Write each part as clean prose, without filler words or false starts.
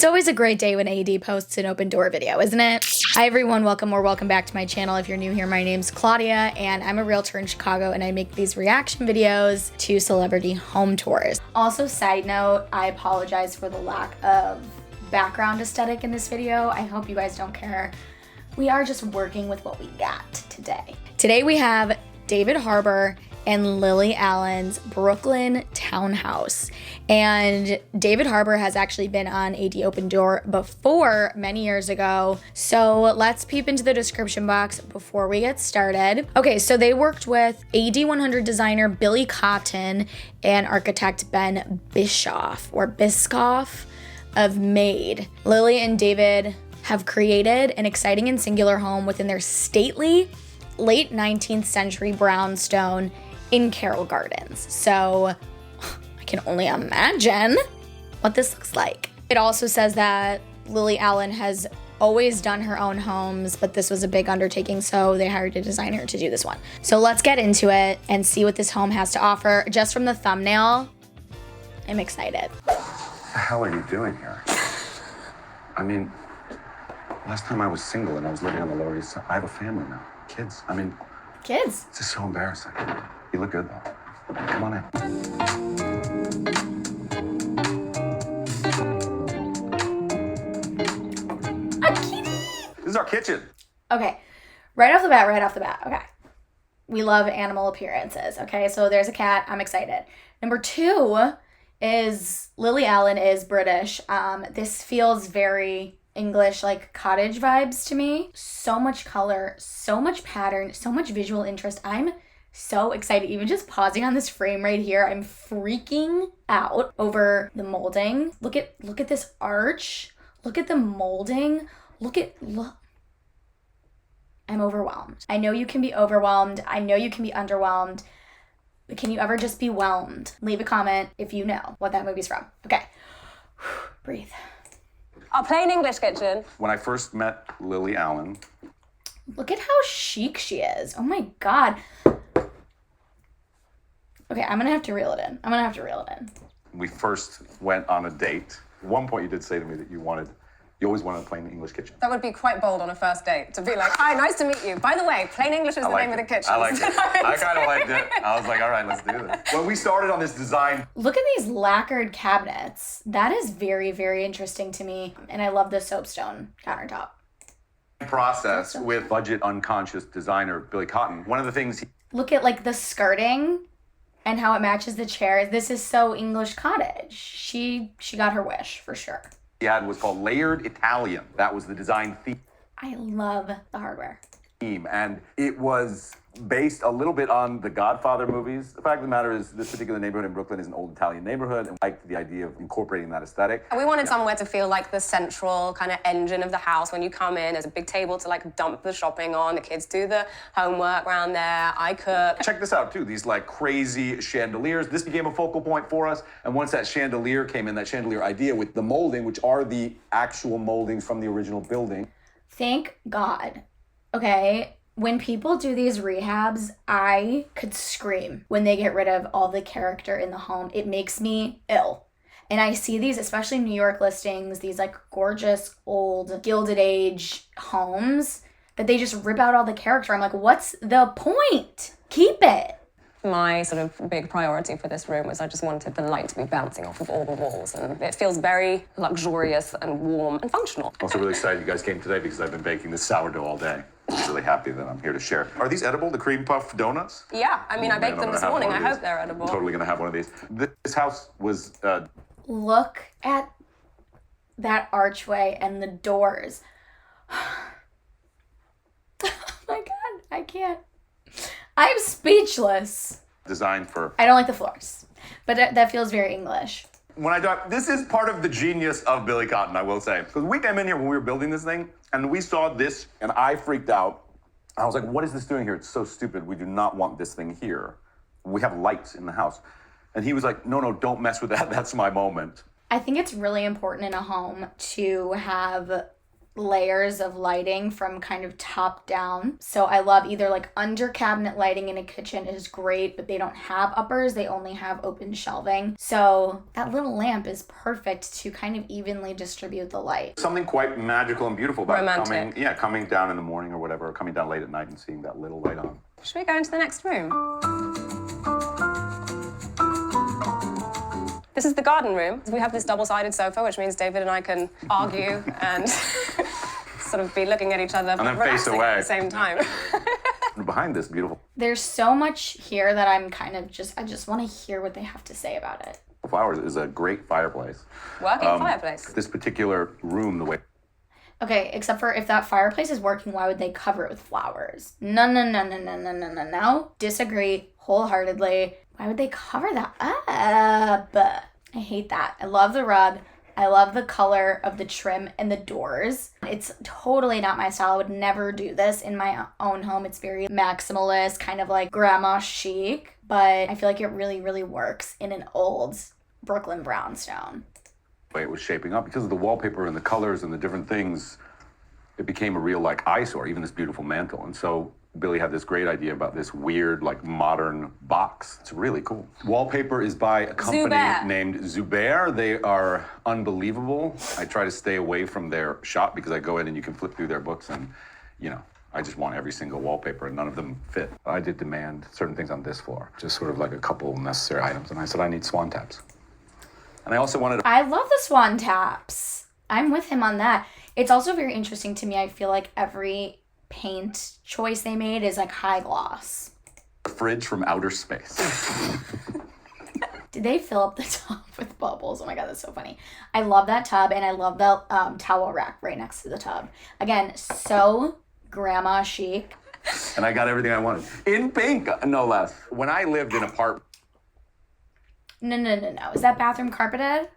It's always a great day when AD posts an open door video, isn't it? Hi everyone, welcome or welcome back to my channel. If you're new here, my name's Claudia and I'm a realtor in Chicago and I make these reaction videos to celebrity home tours. Also, side note, I apologize for the lack of background aesthetic in this video. I hope you guys don't care. We are just working with what we got today. Today we have David Harbour and Lily Allen's Brooklyn townhouse. And David Harbour has actually been on AD Open Door before many years ago. So let's peep into the description box before we get started. Okay, so they worked with AD 100 designer Billy Cotton and architect Ben Biscoff of Made. Lily and David have created an exciting and singular home within their stately late 19th century brownstone in Carroll Gardens. So I can only imagine what this looks like. It also says that Lily Allen has always done her own homes, but this was a big undertaking, so they hired a designer to do this one. So let's get into it and see what this home has to offer. Just from the thumbnail, I'm excited. What the hell are you doing here? I mean, last time I was single and I was living on the Lower East Side. I have a family now, kids. Kids. This is so embarrassing. You look good though. Come on in. A kitty. This is our kitchen. Okay, right off the bat, okay. We love animal appearances, okay? So there's a cat, I'm excited. Number two is Lily Allen is British. This feels very English, like cottage vibes to me. So much color, so much pattern, so much visual interest. I'm so excited. Even just pausing on this frame right here, I'm freaking out over the molding. Look at this arch. Look at the molding. Look. I'm overwhelmed. I know you can be overwhelmed. I know you can be underwhelmed. But can you ever just be whelmed? Leave a comment if you know what that movie's from. Okay. Breathe. Our plain English kitchen. When I first met Lily Allen. Look at how chic she is. Oh my God. Okay, I'm gonna have to reel it in. We first went on a date. At one point you did say to me that you always wanted a plain English kitchen. That would be quite bold on a first date, to be like, hi, nice to meet you. By the way, plain English is the name of the kitchen. I liked it. I kind of liked it. I was like, all right, let's do this. When we started on this design. Look at these lacquered cabinets. That is very, very interesting to me. And I love the soapstone countertop. Process with budget unconscious designer Billy Cotton. One of the things. Look at like the skirting and how it matches the chairs. This is so English cottage. She got her wish for sure. He had was called Layered Italian. That was the design theme. I love the hardware. And it was based a little bit on the Godfather movies. The fact of the matter is this particular neighborhood in Brooklyn is an old Italian neighborhood and I liked the idea of incorporating that aesthetic. And we wanted somewhere to feel like the central kind of engine of the house. When you come in, there's a big table to like dump the shopping on. The kids do the homework around there. I cook. Check this out too, these like crazy chandeliers. This became a focal point for us. And once that chandelier came in, that chandelier idea with the molding, which are the actual moldings from the original building. Thank God. Okay. When people do these rehabs, I could scream when they get rid of all the character in the home. It makes me ill. And I see these, especially New York listings, these like gorgeous old Gilded Age homes that they just rip out all the character. I'm like, what's the point? Keep it. My sort of big priority for this room was I just wanted the light to be bouncing off of all the walls. And it feels very luxurious and warm and functional. Also really excited you guys came today because I've been baking this sourdough all day. I'm really happy that I'm here to share. Are these edible, the cream puff donuts? Yeah, I mean, I baked them this morning. I hope they're edible. I'm totally gonna have one of these. This house was... Look at that archway and the doors. Oh my God, I can't. I'm speechless. Designed for... I don't like the floors, but that feels very English. When I talk, this is part of the genius of Billy Cotton, I will say. Because we came in here when we were building this thing, and we saw this, and I freaked out. I was like, what is this doing here? It's so stupid. We do not want this thing here. We have lights in the house. And he was like, no, don't mess with that. That's my moment. I think it's really important in a home to have layers of lighting from kind of top down. So I love either like under cabinet lighting in a kitchen is great, but they don't have uppers. They only have open shelving. So that little lamp is perfect to kind of evenly distribute the light. Something quite magical and beautiful about Romantic. coming down in the morning or whatever, or coming down late at night and seeing that little light on. Should we go into the next room? This is the garden room. We have this double-sided sofa, which means David and I can argue and sort of be looking at each other then but face relaxing away. at the same time. Behind this beautiful There's so much here that I'm kind of I just want to hear what they have to say about it. flowers is a great fireplace. Working fireplace. This particular room, the way Okay, except for if that fireplace is working, why would they cover it with flowers? No. Disagree wholeheartedly. Why would they cover that up? I hate that. I love the rug. I love the color of the trim and the doors. It's totally not my style. I would never do this in my own home. It's very maximalist, kind of like grandma chic, but I feel like it really, really works in an old Brooklyn brownstone. way it was shaping up, because of the wallpaper and the colors and the different things, it became a real like eyesore, even this beautiful mantle. And so Billy had this great idea about this weird like modern box. It's really cool. Wallpaper is by a company Zubair. named Zubair. They are unbelievable. I try to stay away from their shop because I go in and you can flip through their books and, you know, I just want every single wallpaper and none of them fit. I did demand certain things on this floor, just sort of like a couple necessary items. And I said, I need swan taps. And I also wanted I love the swan taps. I'm with him on that. It's also very interesting to me. I feel like every paint choice they made is like high gloss. a fridge from outer space. Did they fill up the tub with bubbles? Oh my God, that's so funny. I love that tub, and I love the towel rack right next to the tub. Again, so grandma chic. And I got everything I wanted. In pink, no less. When I lived in an apartment, No. Is that bathroom carpeted?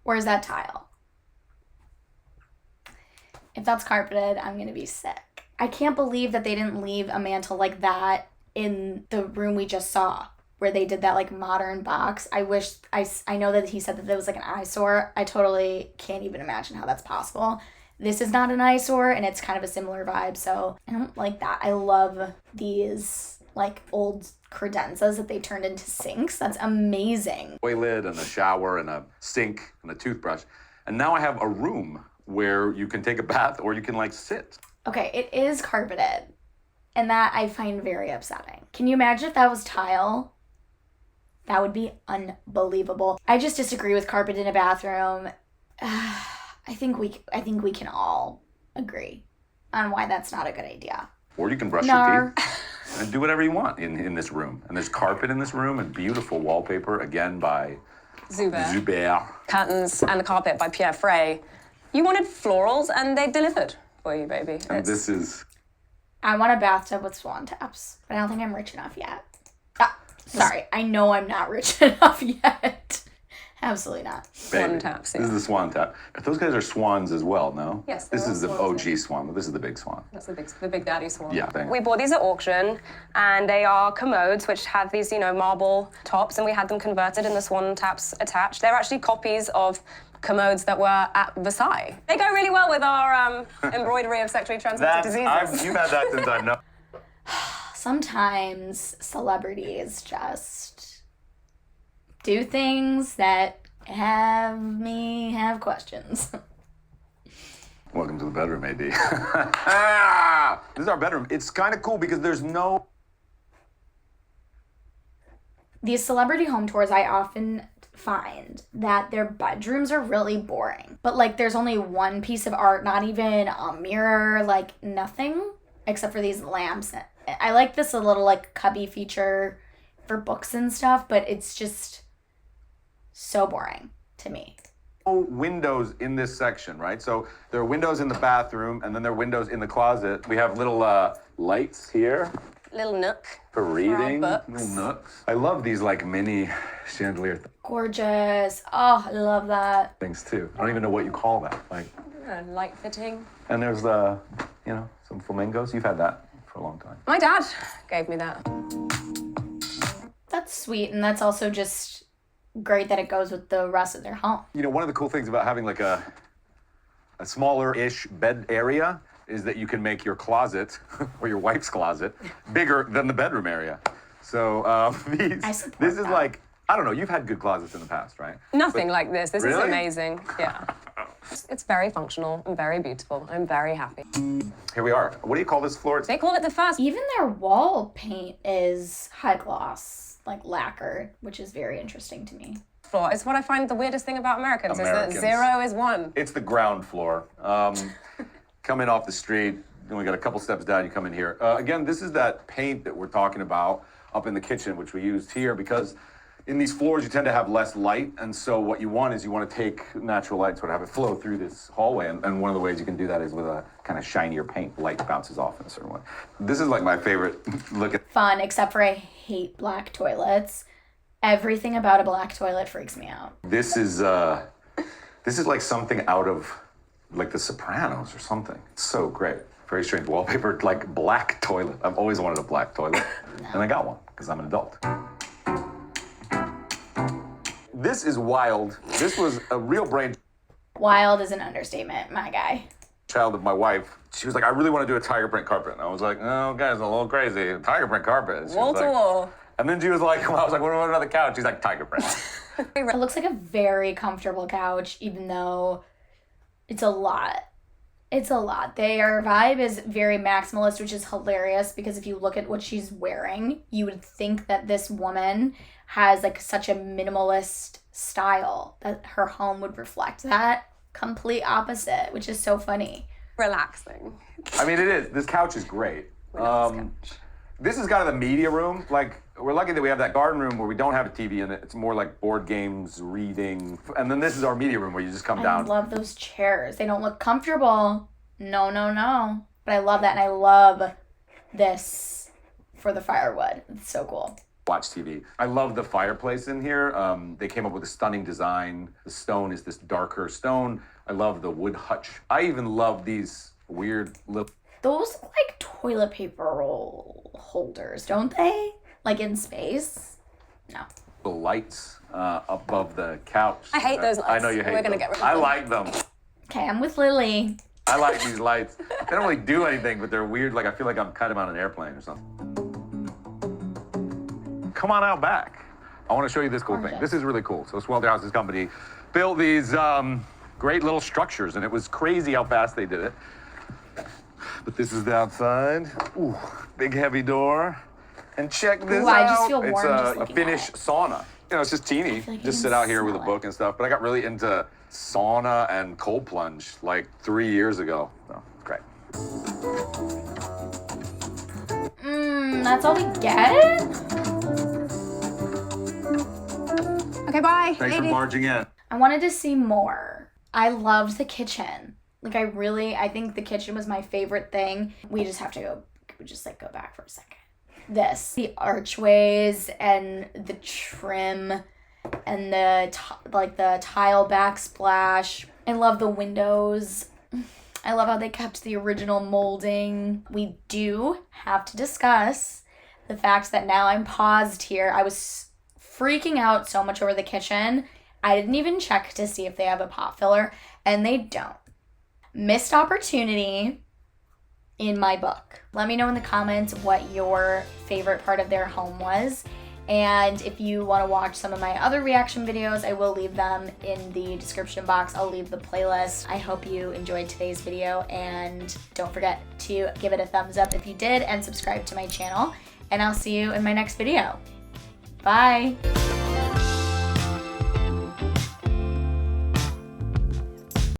Or is that tile? If that's carpeted, I'm going to be sick. I can't believe that they didn't leave a mantle like that in the room we just saw, where they did that like modern box. I wish, I know that he said that there was like an eyesore. I totally can't even imagine how that's possible. This is not an eyesore, and it's kind of a similar vibe, so I don't like that. I love these like old credenzas that they turned into sinks. That's amazing. lid and a shower and a sink and a toothbrush. And now I have a room where you can take a bath or you can like sit. Okay, it is carpeted, and that I find very upsetting. Can you imagine if that was tile? That would be unbelievable. I just disagree with carpet in a bathroom. I think we can all agree on why that's not a good idea. Or you can brush your teeth and do whatever you want in this room. And there's carpet in this room and beautiful wallpaper, again by Zubair. Curtains and the carpet by Pierre Frey. You wanted florals and they delivered for you, baby. And this is... I want a bathtub with swan taps, but I don't think I'm rich enough yet. Sorry, I know I'm not rich enough yet. Absolutely not. Swan taps, yeah. This is the swan tap. But those guys are swans as well, no? Yes, This they're is the all swans, OG swan, but this is the big swan. That's the big daddy swan. Yeah. Thank- We bought these at auction, and they are commodes which have these, marble tops, and we had them converted and the swan taps attached. They're actually copies of commodes that were at Versailles. They go really well with our embroidery of sexually transmitted diseases. You've had that since I've known. Sometimes celebrities just do things that have me have questions. Welcome to the bedroom, AD. This is our bedroom. It's kind of cool because there's no... These celebrity home tours, I often find that their bedrooms are really boring. But like there's only one piece of art, not even a mirror, like nothing except for these lamps. I like this a little like cubby feature for books and stuff, but it's just so boring to me. Windows in this section, right? So there are windows in the bathroom and then there are windows in the closet. We have little lights here Little nook. for reading. books. Little nooks. I love these like mini chandelier Gorgeous. Oh, I love that. things too. I don't even know what you call that. Like, Light fitting. and there's some flamingos. You've had that for a long time. My dad gave me that. That's sweet, and that's also just great that it goes with the rest of their home. You know, one of the cool things about having like a a smaller-ish bed area is that you can make your closet, or your wife's closet, bigger than the bedroom area. So this is that. like, I don't know, you've had good closets in the past, right? Nothing like this. This is Really? amazing. Yeah. It's very functional and very beautiful. I'm very happy. Here we are. What do you call this floor? They call it the first. Even their wall paint is high gloss, like lacquered, which is very interesting to me. Floor. It's what I find the weirdest thing about Americans. Is that 0 is 1. It's the ground floor. Come in off the street, and we got a couple steps down, you come in here. Again, this is that paint that we're talking about up in the kitchen, which we used here, because in these floors you tend to have less light, and so what you want is you want to take natural light, sort of have it flow through this hallway, and one of the ways you can do that is with a kind of shinier paint. Light bounces off in a certain way. This is like my favorite look at. Fun, except for I hate black toilets. Everything about a black toilet freaks me out. This is like something out of like The Sopranos or something. It's so great. Very strange wallpaper, like black toilet. I've always wanted a black toilet, and I got one because I'm an adult. This is wild. This was a real brain Wild is an understatement, my guy. child of my wife. She was like, I really want to do a tiger print carpet. And I was like, oh, guys, a little crazy. Tiger print carpet. Wall to wall. And then she was like, I was like, what about another couch? She's like, tiger print. It looks like a very comfortable couch, even though it's a lot. It's a lot. Their vibe is very maximalist, which is hilarious because if you look at what she's wearing, you would think that this woman has like such a minimalist style, that her home would reflect that. Complete opposite, which is so funny. Relaxing. I mean, it is. This couch is great. This is kind of the media room. Like, we're lucky that we have that garden room where we don't have a TV in it. It's more like board games, reading. And then this is our media room where you just come down. I love those chairs. They don't look comfortable. No. But I love that, and I love this for the firewood. It's so cool. Watch TV. I love the fireplace in here. They came up with a stunning design. The stone is this darker stone. I love the wood hutch. I even love these weird little... Those look like toilet paper roll holders, don't they? Like in space? No. lights above the couch. I hate those lights. I know you hate them. We're gonna get rid of I them. like them. Okay, I'm with Lily. I like these lights. They don't really do anything, but they're weird. Like, I feel like I'm kind of on an airplane or something. Come on out back. I want to show you this cool thing. This is really cool. So Swelter House's company built these great little structures, and it was crazy how fast they did it. But this is the outside. Ooh, big heavy door. And check this out. I just feel warm it's just a looking Finnish at it. sauna. You know, it's just teeny. like Just you sit can out here with a smell book and stuff. But I got really into sauna and cold plunge like 3 years ago. So, great. That's all we get? Okay, bye. Thanks for barging in. I wanted to see more. I loved the kitchen. Like, I think the kitchen was my favorite thing. We just have to go, go back for a second. The archways and the trim and the tile backsplash. I love the windows. I love how they kept the original molding. We do have to discuss the fact that now I'm paused here. I was freaking out so much over the kitchen. I didn't even check to see if they have a pot filler, and they don't. Missed opportunity in my book. Let me know in the comments what your favorite part of their home was. And if you want to watch some of my other reaction videos, I will leave them in the description box. I'll leave the playlist. I hope you enjoyed today's video, and don't forget to give it a thumbs up if you did, and subscribe to my channel. And I'll see you in my next video. Bye.